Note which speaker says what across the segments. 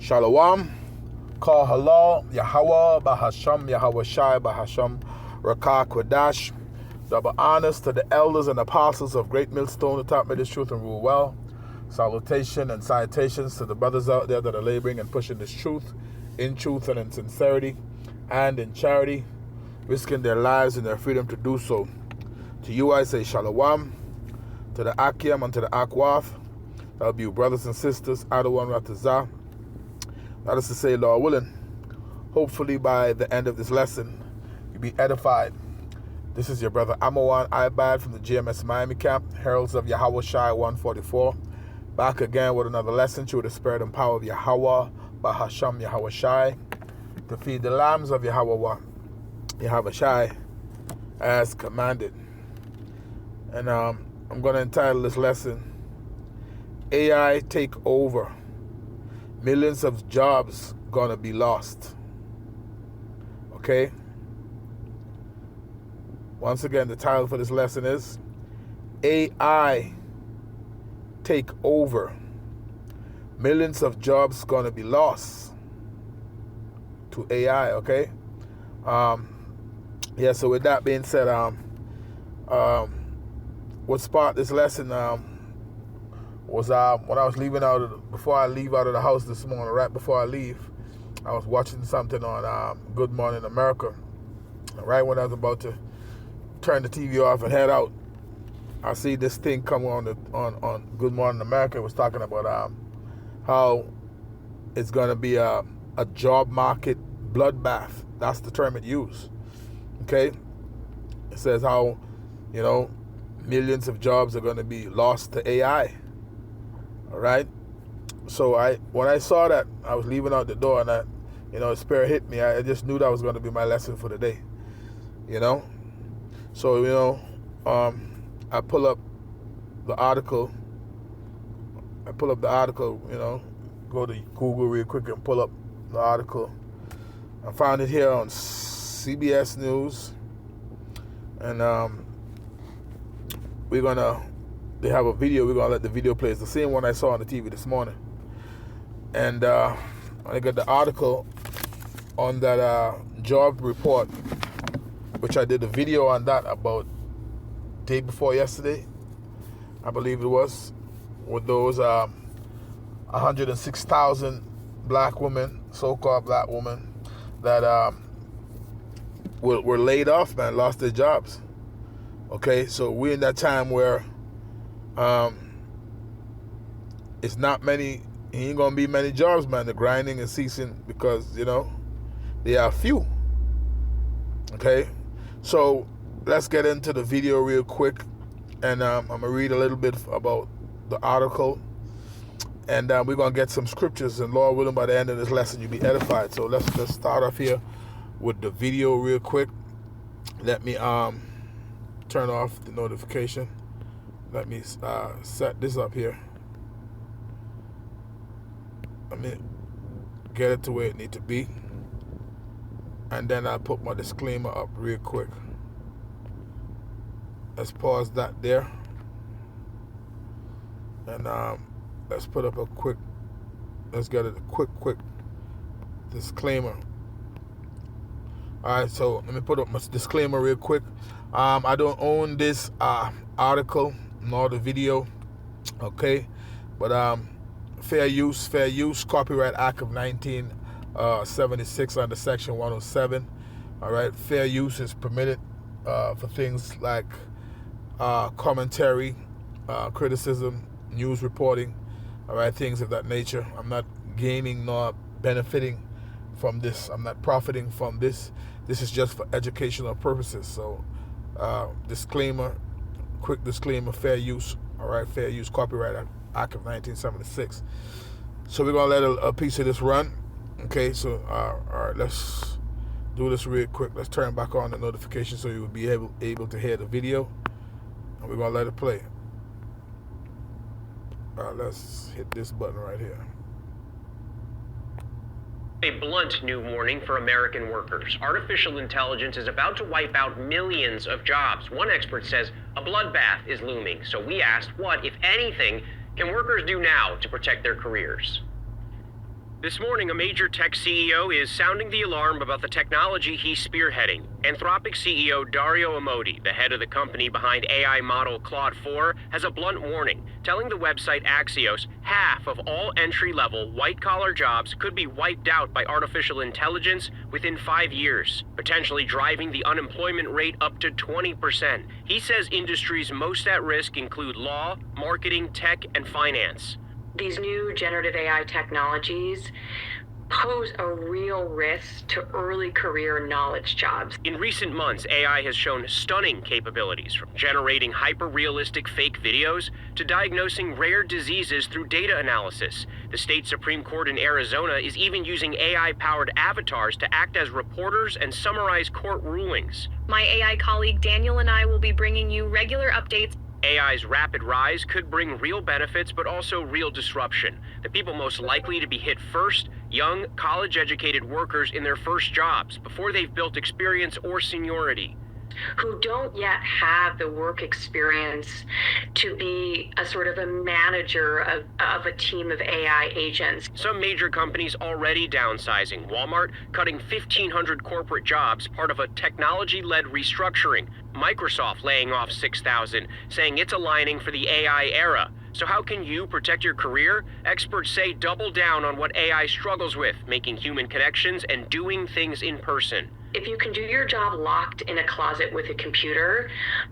Speaker 1: Shalom, Kal Halal, Yahweh, Bahasham, Yahweh Shai, Bahasham, Rakah Kwadash. Double honors to the elders and apostles of Great Millstone who taught me this truth and rule well. Salutation and citations to the brothers out there that are laboring and pushing this truth in truth and in sincerity and in charity, risking their lives and their freedom to do so. To you I say Shalom, to the Akim and to the Akwaf. That will be you brothers and sisters, Adawan Ratazah. That is to say, Lord willing, hopefully by the end of this lesson, you'll be edified. This is your brother Amawan Ibad from the GMS Miami camp, Heralds of Yahweh Shai 144. Back again with another lesson through the spirit and power of Yahweh, Bahasham Yahweh Shai, to feed the lambs of Yahweh Shai as commanded. And I'm going to entitle this lesson, AI Take Over. Millions of jobs going to be lost. Okay? Once again, the title for this lesson is AI Take Over. Millions of jobs going to be lost to AI, okay? So with that being said, what sparked this lesson was when I was before I leave out of the house this morning, right before I leave, I was watching something on Good Morning America. Right when I was about to turn the TV off and head out, I see this thing come on Good Morning America. It was talking about how it's going to be a job market bloodbath. That's the term it used. Okay? It says how, millions of jobs are going to be lost to AI. All right? So when I saw that, I was leaving out the door and the spirit hit me. I just knew that was going to be my lesson for the day. So, I pull up the article. Go to Google real quick and pull up the article. I found it here on CBS News. And they have a video. We're going to let the video play. It's the same one I saw on the TV this morning. And I got the article on that job report, which I did a video on that about day before yesterday, I believe it was, with those 106,000 black women, so-called black women, that were laid off, man, lost their jobs. Okay, so we're in that time where it's not many, ain't gonna be many jobs, man. The grinding is ceasing because, they are few. Okay, so let's get into the video real quick, and I'm gonna read a little bit about the article, and we're gonna get some scriptures, and Lord willing, by the end of this lesson, you'll be edified. So let's start off here with the video real quick. Let me turn off the notification. Let me set this up here. Let me get it to where it needs to be, and then I'll put my disclaimer up real quick. Let's pause that there, and let's put up let's get a quick disclaimer. All right, so let me put up my disclaimer real quick. I don't own this article nor the video, okay? But fair use, Copyright Act of 1976 under Section 107. All right, fair use is permitted for things like commentary, criticism, news reporting, all right, things of that nature. I'm not gaining nor benefiting from this. I'm not profiting from this. This is just for educational purposes. So, disclaimer, quick disclaimer, fair use, all right, fair use, Copyright Act of 1976. So we're going to let a piece of this run. Okay, so, all right, let's do this real quick. Let's turn back on the notification so you will be able to hear the video. And we're going to let it play. All right, let's hit this button right here.
Speaker 2: A blunt new warning for American workers. Artificial intelligence is about to wipe out millions of jobs. One expert says a bloodbath is looming. So we asked, what, if anything, can workers do now to protect their careers? This morning, a major tech CEO is sounding the alarm about the technology he's spearheading. Anthropic CEO Dario Amodei, the head of the company behind AI model Claude 4, has a blunt warning, telling the website Axios half of all entry-level, white-collar jobs could be wiped out by artificial intelligence within 5 years, potentially driving the unemployment rate up to 20%. He says industries most at risk include law, marketing, tech, and finance.
Speaker 3: These new generative AI technologies pose a real risk to early career knowledge jobs.
Speaker 2: In recent months, AI has shown stunning capabilities, from generating hyper-realistic fake videos to diagnosing rare diseases through data analysis. The state Supreme Court in Arizona is even using AI-powered avatars to act as reporters and summarize court rulings.
Speaker 4: My AI colleague Daniel and I will be bringing you regular updates.
Speaker 2: AI's rapid rise could bring real benefits, but also real disruption. The people most likely to be hit first, young, college-educated workers in their first jobs, before they've built experience or seniority.
Speaker 3: Who don't yet have the work experience to be a sort of a manager of a team of AI agents.
Speaker 2: Some major companies already downsizing. Walmart cutting 1,500 corporate jobs, part of a technology-led restructuring. Microsoft laying off 6,000, saying it's aligning for the AI era. So how can you protect your career? Experts say double down on what AI struggles with, making human connections and doing things in person.
Speaker 3: If you can do your job locked in a closet with a computer,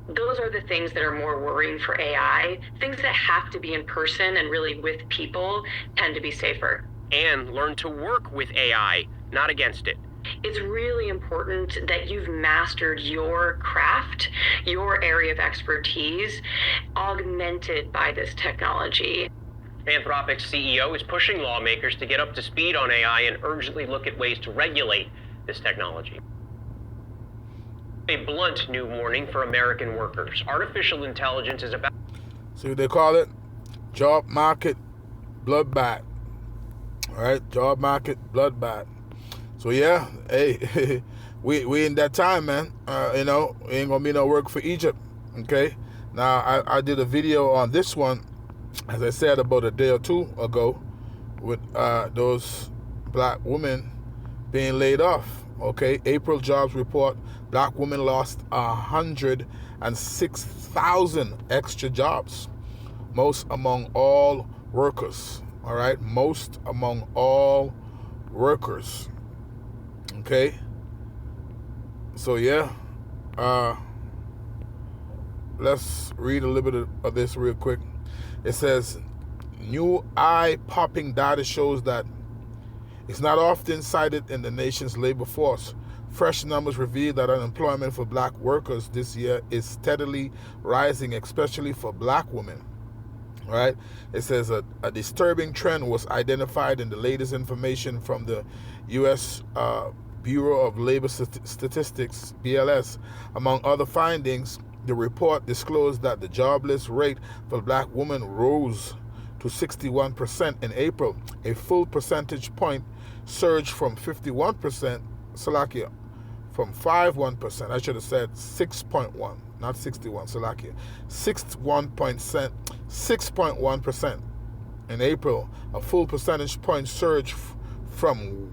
Speaker 3: those are the things that are more worrying for AI. Things that have to be in person and really with people tend to be safer.
Speaker 2: And learn to work with AI, not against it.
Speaker 3: It's really important that you've mastered your craft, your area of expertise, augmented by this technology.
Speaker 2: Anthropic's CEO is pushing lawmakers to get up to speed on AI and urgently look at ways to regulate this technology. A blunt new warning for American workers. Artificial intelligence is about...
Speaker 1: See what they call it? Job market bloodbath. All right, job market bloodbath. So yeah, hey, we in that time, man. Ain't gonna be no work for Egypt. Okay. Now I did a video on this one, as I said, about a day or two ago, with those black women being laid off. Okay, April jobs report: black women lost 106,000 extra jobs, most among all workers. All right, most among all workers. Okay, so yeah, let's read a little bit of this real quick. It says, new eye-popping data shows that it's not often cited in the nation's labor force. Fresh numbers reveal that unemployment for black workers this year is steadily rising, especially for black women. All right. It says a disturbing trend was identified in the latest information from the U.S. Bureau of Labor Statistics, BLS. Among other findings, the report disclosed that the jobless rate for black women rose to 61% in April, a full percentage point surge from 51%, Slovakia, from 51%, I should have said 6.1, not 61, Slovakia, 6.1% in April, a full percentage point surge from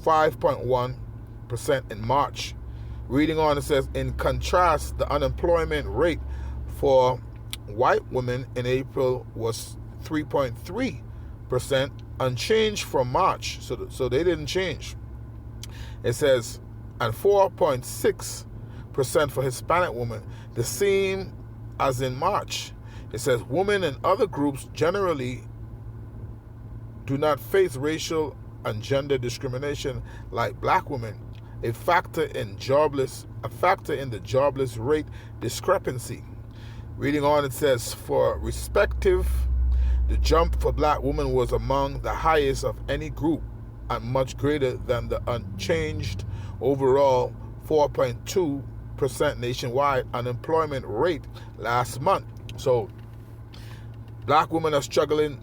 Speaker 1: 5.1% in March. Reading on, it says, in contrast, the unemployment rate for white women in April was 3.3%, unchanged from March, so they didn't change. It says, and 4.6% for Hispanic women, the same as in March. It says, women and other groups generally do not face racial and gender discrimination like black women, a factor in the jobless rate discrepancy. Reading on, it says, for respective, the jump for black women was among the highest of any group and much greater than the unchanged overall 4.2% nationwide unemployment rate last month. So black women are struggling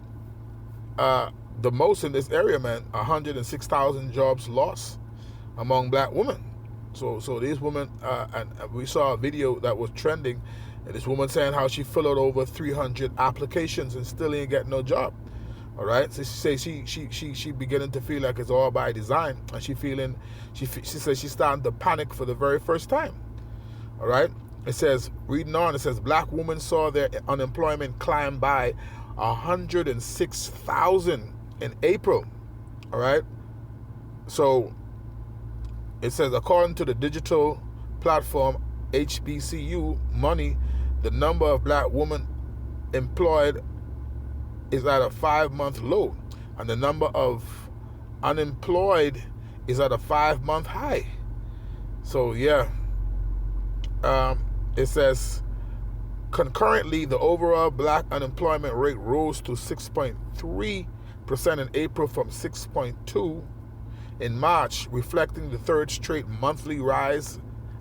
Speaker 1: the most in this area, man. 106,000 jobs lost among black women. So these women, and we saw a video that was trending, and this woman saying how she filled out over 300 applications and still ain't getting no job. All right. So she says she beginning to feel like it's all by design, and she says she's starting to panic for the very first time. All right. It says, reading on, it says black women saw their unemployment climb by 106,000 in April. All right. So it says, according to the digital platform HBCU Money, the number of black women employed is at a 5-month low, and the number of unemployed is at a 5-month high. So yeah, it says concurrently the overall black unemployment rate rose to 6.3% in April from 6.2% in March, reflecting the third straight monthly rise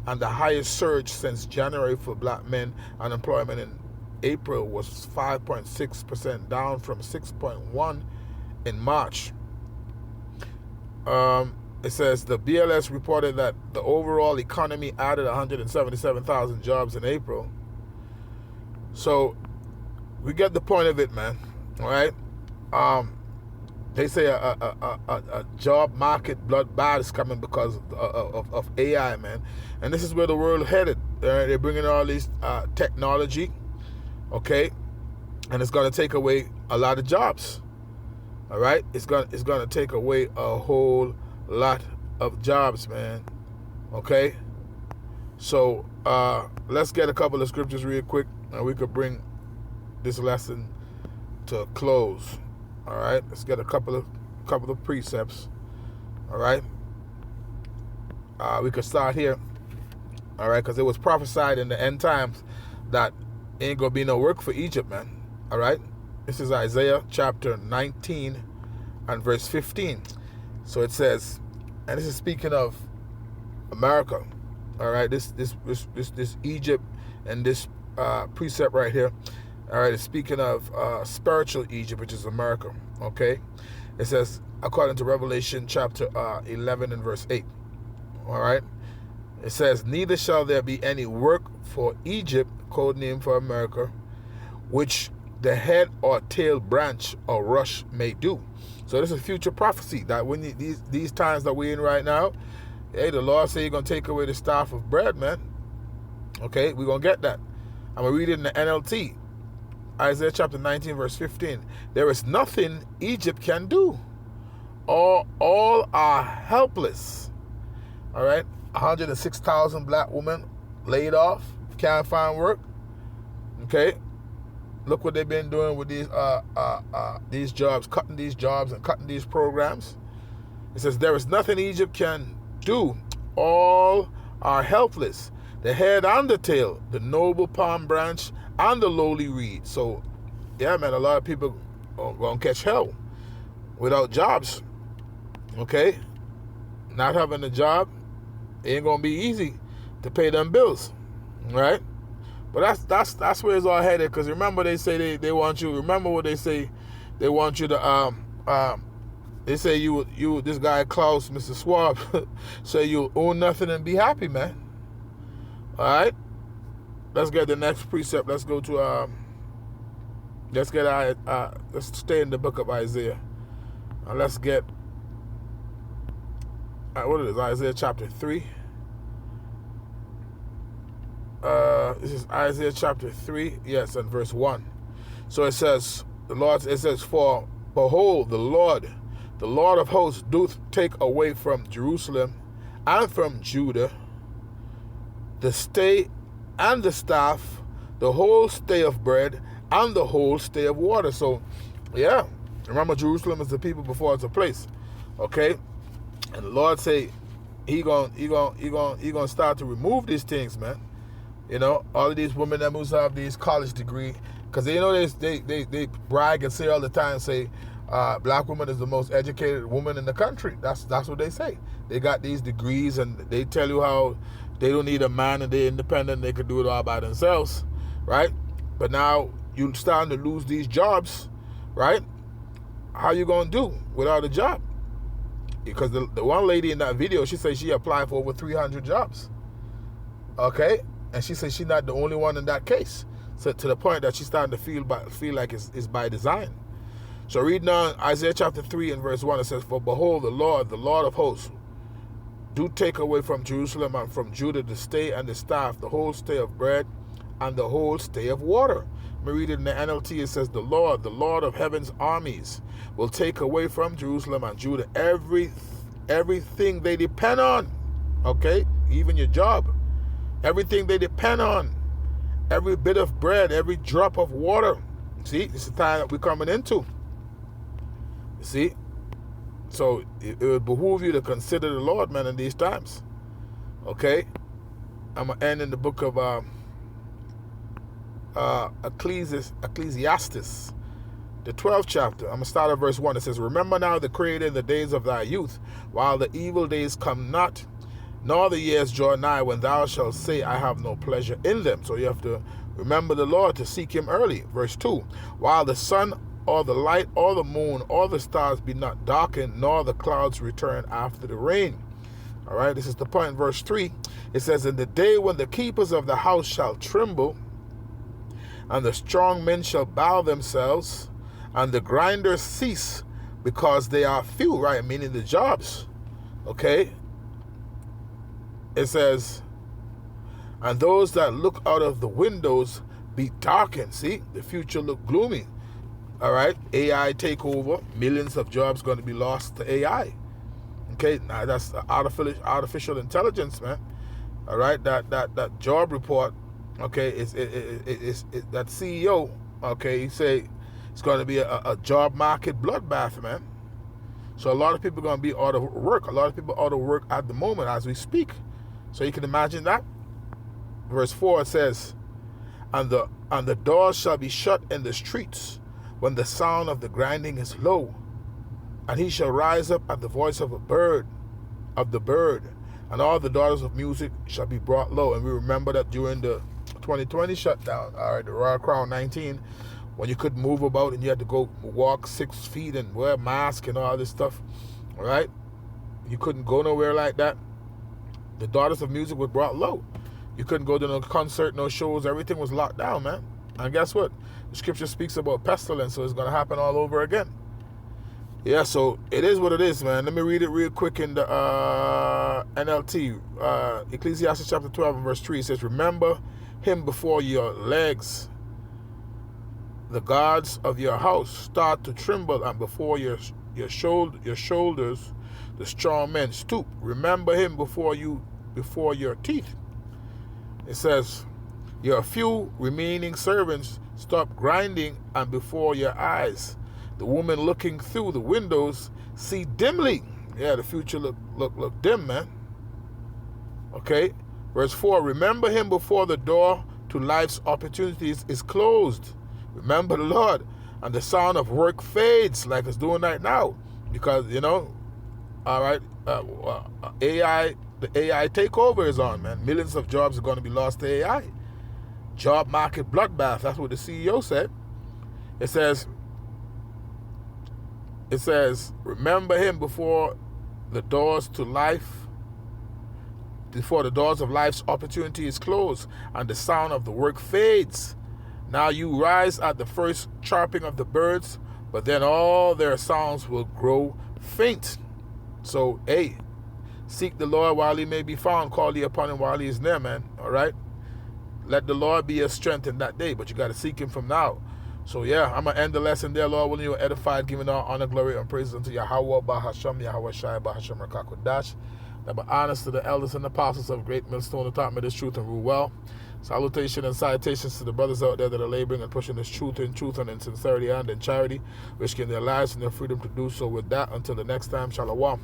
Speaker 1: and the highest surge since January for black men. Unemployment in April was 5.6%, down from 6.1% in March. It says the BLS reported that the overall economy added 177,000 jobs in April. So we get the point of it, man. All right. They say a job market bloodbath is coming because of AI, man. And this is where the world headed. They're bringing all this technology, okay, and it's going to take away a lot of jobs. All right, it's going to take away a whole lot of jobs, man. Okay, so let's get a couple of scriptures real quick, and we could bring this lesson to a close. All right, let's get a couple of precepts. All right, we could start here. All right, because it was prophesied in the end times that ain't gonna be no work for Egypt, man. All right, this is Isaiah chapter 19 and verse 15. So it says, and this is speaking of America. All right, this Egypt and this precept right here. All right, it's speaking of spiritual Egypt, which is America. Okay, it says according to Revelation chapter 11 and verse 8. All right, it says, neither shall there be any work for Egypt, code name for America, which the head or tail branch or rush may do. So this is future prophecy that when these times that we're in right now, hey, the Lord say He's gonna take away the staff of bread, man. Okay, we're gonna get that. I'm gonna read it in the NLT. Isaiah chapter 19 verse 15. There is nothing Egypt can do. All are helpless. All right, 106,000 black women laid off, can't find work. Okay, look what they've been doing with these jobs, cutting these jobs and cutting these programs. It says there is nothing Egypt can do. All are helpless. The head and the tail, the noble palm branch and the lowly reed. So, yeah, man, a lot of people are going to catch hell without jobs. Okay? Not having a job, it ain't going to be easy to pay them bills. Right? But that's where it's all headed. Because remember, they say they want you. Remember what they say? They want you to, they say you this guy Klaus, Mr. Schwab, say you'll own nothing and be happy, man. All right, let's get the next precept. Let's go to let's stay in the book of Isaiah, and let's get what it is, Isaiah chapter 3. This is Isaiah chapter 3, yes, and verse 1. So it says, for behold, the Lord of hosts doth take away from Jerusalem and from Judah the stay and the staff, the whole stay of bread, and the whole stay of water. So, yeah, remember Jerusalem is the people before it's a place, okay? And the Lord say He gonna start to remove these things, man. You know, all of these women that must have these college degree, because they brag and say all the time, say black woman is the most educated woman in the country. That's what they say. They got these degrees and they tell you how they don't need a man and they're independent, they could do it all by themselves, right? But now you're starting to lose these jobs, right? How you gonna do without a job? Because the one lady in that video, she said she applied for over 300 jobs, okay? And she said she's not the only one in that case. So to the point that she's starting to feel like it's by design. So reading on Isaiah chapter 3 and verse 1, it says, For behold, the Lord of hosts, do take away from Jerusalem and from Judah the stay and the staff, the whole stay of bread and the whole stay of water. Let me read it in the NLT. It says, the Lord of heaven's armies, will take away from Jerusalem and Judah everything they depend on. Okay? Even your job. Everything they depend on. Every bit of bread, every drop of water. See, it's the time that we're coming into. See? So it would behoove you to consider the Lord, man, in these times. Okay? I'm going to end in the book of Ecclesiastes, the 12th chapter. I'm going to start at verse 1. It says, Remember now the Creator in the days of thy youth, while the evil days come not, nor the years draw nigh, when thou shalt say, I have no pleasure in them. So you have to remember the Lord, to seek him early. Verse 2, While the sun or the light or the moon or the stars be not darkened, nor the clouds return after the rain. All right, this is the point. Verse 3, it says, In the day when the keepers of the house shall tremble, and the strong men shall bow themselves, and the grinders cease, because they are few, right? Meaning the jobs. Okay? It says, and those that look out of the windows be darkened. See, the future look gloomy. All right, AI take over. Millions of jobs going to be lost to AI. Okay, now that's artificial intelligence, man. All right, that job report. Okay, it's that CEO. Okay, he say it's going to be a job market bloodbath, man. So a lot of people are going to be out of work. A lot of people out of work at the moment as we speak. So you can imagine that. Verse 4 says, and the doors shall be shut in the streets, when the sound of the grinding is low, and he shall rise up at the voice of the bird, and all the daughters of music shall be brought low. And we remember that during the 2020 shutdown, all right, the Royal Crown 19, when you couldn't move about and you had to go walk 6 feet and wear a mask and all this stuff, all right? You couldn't go nowhere like that. The daughters of music were brought low. You couldn't go to no concert, no shows. Everything was locked down, man. And guess what? The scripture speaks about pestilence, so it's going to happen all over again. Yeah, so it is what it is, man. Let me read it real quick in the NLT. Ecclesiastes chapter 12 and verse 3 says, Remember him before your legs, the gods of your house start to tremble, and before your shoulders the strong men stoop. Remember him before your teeth. It says, your few remaining servants stop grinding, and before your eyes the woman looking through the windows see dimly. Yeah, the future look dim, man. Okay, verse 4, remember him before the door to life's opportunities is closed. Remember the Lord, and the sound of work fades, like it's doing right now, because all right, the AI takeover is on, man. Millions of jobs are going to be lost to AI. Job market bloodbath. That's what the CEO said. It says, remember him before the doors of life's opportunity is closed, and the sound of the work fades. Now you rise at the first chirping of the birds, but then all their sounds will grow faint. So, hey, seek the Lord while he may be found. Call ye upon him while he is near, man. All right? Let the Lord be your strength in that day, but you got to seek him from now. So, yeah, I'm going to end the lesson there, Lord, willing you are edified, giving all honor, glory, and praises unto Yahweh, Bahasham, Yahweh Shai, Bahasham, Rakakwadash. That be honest to the elders and apostles of Great Millstone who taught me this truth and rule well. Salutation and salutations to the brothers out there that are laboring and pushing this truth and in sincerity and in charity, risking their lives and their freedom to do so. With that, until the next time, Shalom.